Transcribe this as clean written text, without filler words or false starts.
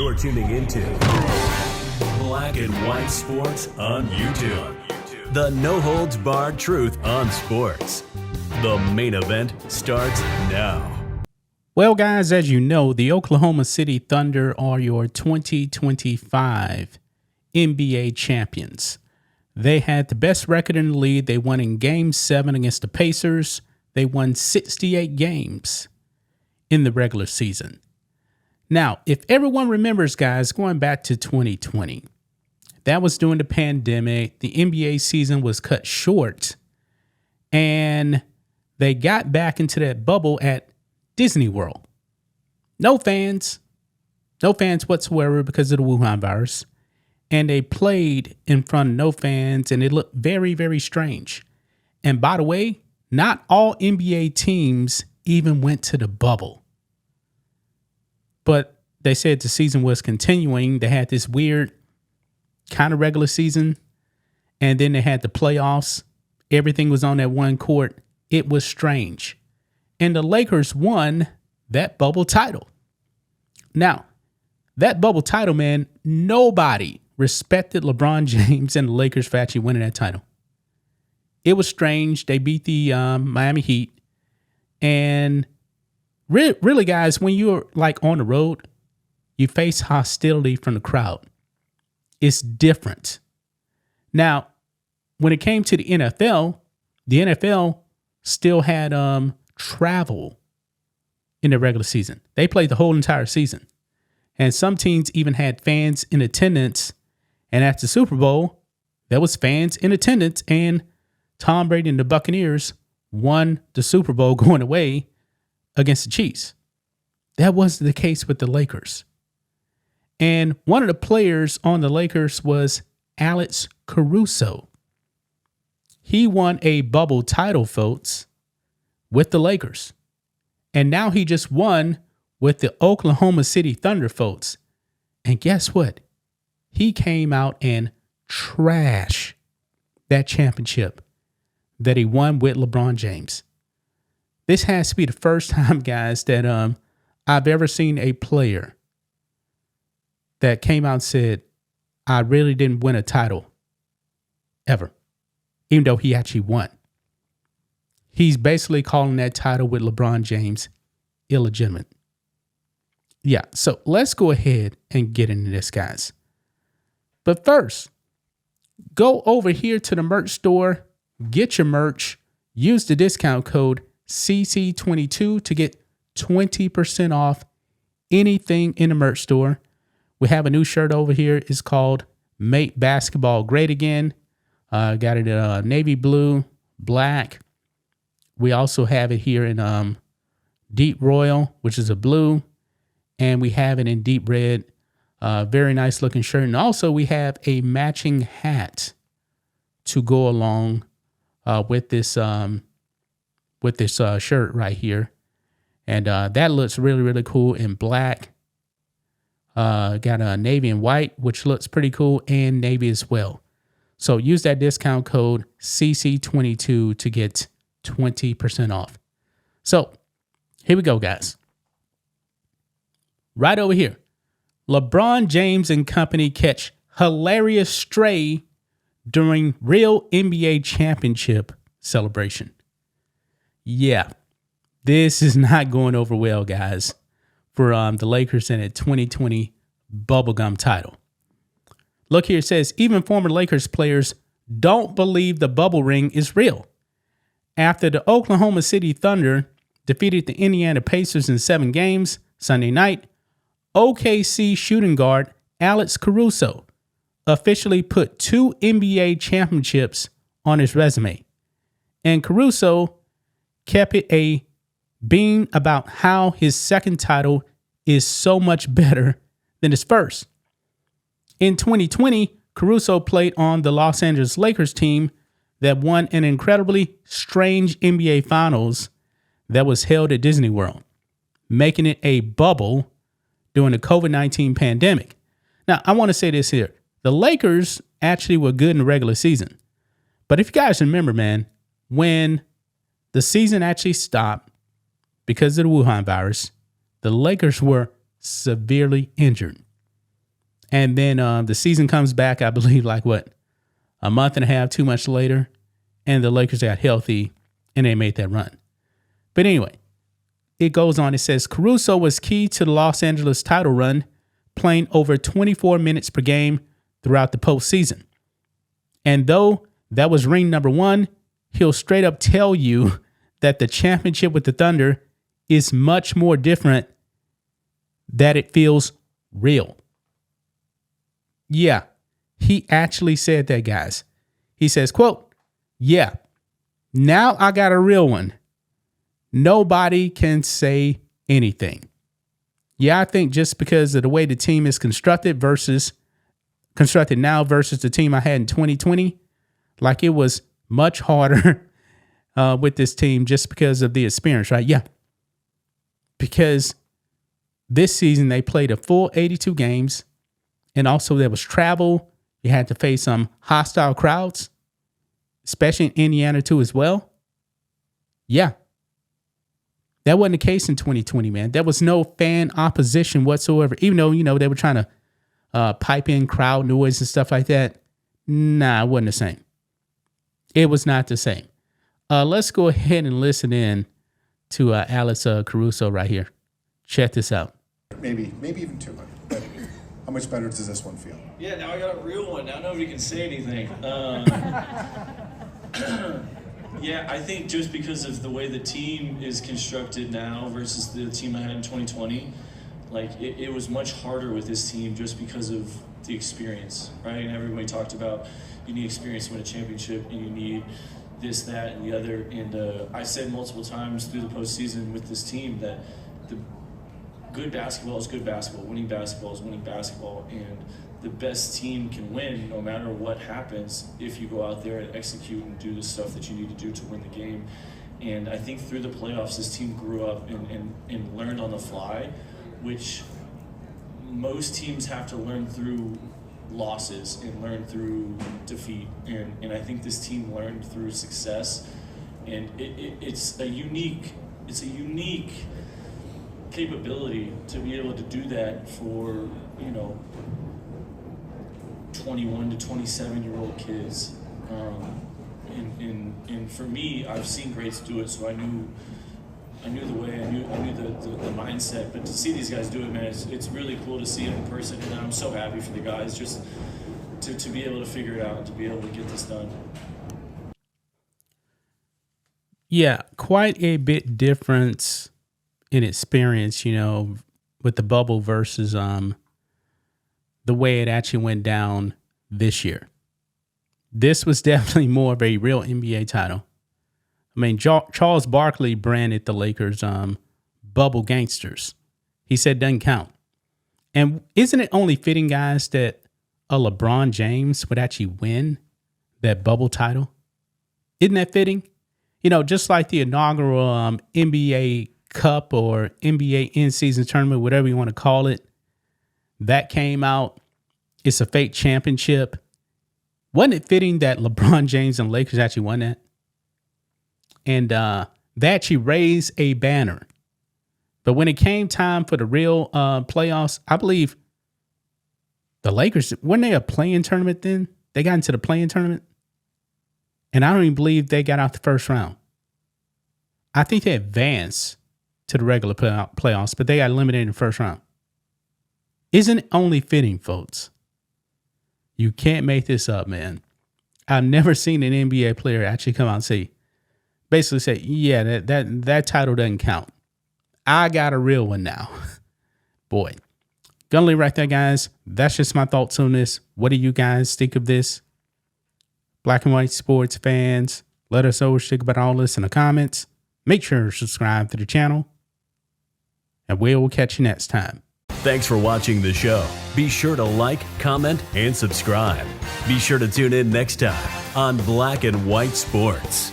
You're tuning into Black and White Sports on YouTube. The no-holds-barred truth on sports. The main event starts now. Well, guys, as you know, the Oklahoma City Thunder are your 2025 NBA champions. They had the best record in the league. They won in Game 7 against the Pacers. They won 68 games in the regular season. Now, if everyone remembers, guys, going back to 2020, that was during the pandemic. The NBA season was cut short, and they got back into that bubble at Disney World. No fans whatsoever because of the Wuhan virus. And they played in front of no fans, and it looked very, very strange. And by the way, not all NBA teams even went to the bubble. But they said the season was continuing. They had this weird kind of regular season, and then they had the playoffs. Everything was on that one court. It was strange. And the Lakers won that bubble title. Now, that bubble title, man, nobody respected LeBron James and the Lakers for actually winning that title. It was strange. They beat the Miami Heat. And really, guys, when you're like on the road, you face hostility from the crowd. It's different. Now, when it came to the NFL still had travel in the regular season. They played the whole entire season. And some teams even had fans in attendance. And at the Super Bowl, there was fans in attendance, and Tom Brady and the Buccaneers won the Super Bowl going away against the Chiefs. That wasn't the case with the Lakers. And one of the players on the Lakers was Alex Caruso. He won a bubble title, folks, with the Lakers. And now he just won with the Oklahoma City Thunder, folks. And guess what? He came out and trashed that championship that he won with LeBron James. This has to be the first time, guys, that I've ever seen a player that came out and said, I really didn't win a title ever, even though he actually won. He's basically calling that title with LeBron James illegitimate. Yeah, so let's go ahead and get into this, guys. But first, go over here to the merch store, get your merch, use the discount code CC22 to get 20% off anything in the merch store. We have a new shirt over here. It's called Make Basketball Great Again. Got it in navy blue, black. We also have it here in deep royal, which is a blue. And we have it in deep red. Very nice looking shirt. And also we have a matching hat to go along with this shirt right here. And that looks really, really cool in black. Got a navy and white, which looks pretty cool, and navy as well. So use that discount code CC22 to get 20% off. So here we go, guys. Right over here. LeBron James and company catch hilarious stray during real NBA championship celebration. Yeah, this is not going over well, guys, for the Lakers in a 2020 bubblegum title. Look here, it says, even former Lakers players don't believe the bubble ring is real. After the Oklahoma City Thunder defeated the Indiana Pacers in 7 games Sunday night, OKC shooting guard Alex Caruso officially put 2 NBA championships on his resume. And Caruso kept it a being about how his second title is so much better than his first. In 2020, Caruso played on the Los Angeles Lakers team that won an incredibly strange NBA Finals that was held at Disney World, making it a bubble during the COVID-19 pandemic. Now, I want to say this here. The Lakers actually were good in the regular season. But if you guys remember, man, when the season actually stopped because of the Wuhan virus, the Lakers were severely injured. And then the season comes back, I believe, like a month and a half, 2 months later, and the Lakers got healthy and they made that run. But anyway, it goes on. It says Caruso was key to the Los Angeles title run, playing over 24 minutes per game throughout the postseason. And though that was ring number 1, he'll straight up tell you that the championship with the Thunder is much more different, that it feels real. Yeah, he actually said that, guys. He says, quote, "Yeah, now I got a real one. Nobody can say anything." Yeah, I think just because of the way the team is constructed now versus the team I had in 2020, like it was much harder with this team just because of the experience, right? Yeah. Because this season they played a full 82 games, and also there was travel. You had to face some hostile crowds, especially in Indiana too as well. Yeah. That wasn't the case in 2020, man. There was no fan opposition whatsoever, even though, they were trying to pipe in crowd noise and stuff like that. Nah, it wasn't the same. It was not the same. Let's go ahead and listen in to Alex Caruso right here. Check this out. Maybe even 200. But how much better does this one feel? Yeah, now I got a real one. Now nobody can say anything. Yeah, I think just because of the way the team is constructed now versus the team I had in 2020, like it was much harder with this team just because of the experience, right? And everybody talked about you need experience to win a championship, and you need this, that, and the other. And I said multiple times through the postseason with this team that the good basketball is good basketball, winning basketball is winning basketball, and the best team can win no matter what happens if you go out there and execute and do the stuff that you need to do to win the game. And I think through the playoffs, this team grew up and learned on the fly, which most teams have to learn through losses and learn through defeat. And I think this team learned through success. And it's a unique capability to be able to do that for, 21 to 27-year-old kids. And for me, I've seen greats do it, so I knew the way, I knew the mindset. But to see these guys do it, man, it's really cool to see it in person, and I'm so happy for the guys just to be able to figure it out and to be able to get this done. Yeah, quite a bit difference in experience, with the bubble versus the way it actually went down this year. This was definitely more of a real NBA title. I mean, Charles Barkley branded the Lakers bubble gangsters. He said doesn't count. And isn't it only fitting, guys, that a LeBron James would actually win that bubble title? Isn't that fitting? Just like the inaugural NBA Cup or NBA in-season tournament, whatever you want to call it, that came out. It's a fake championship. Wasn't it fitting that LeBron James and Lakers actually won that? And they actually raised a banner. But when it came time for the real playoffs, I believe the Lakers, weren't they a play-in tournament then? They got into the play-in tournament. And I don't even believe they got out the first round. I think they advanced to the regular playoffs, but they got eliminated in the first round. Isn't it only fitting, folks? You can't make this up, man. I've never seen an NBA player actually come out and basically say, yeah, that title doesn't count. I got a real one now. Boy. Gonna leave right there, guys. That's just my thoughts on this. What do you guys think of this? Black and white sports fans, let us know what you think about all this in the comments. Make sure to subscribe to the channel. And we'll catch you next time. Thanks for watching the show. Be sure to like, comment, and subscribe. Be sure to tune in next time on Black and White Sports.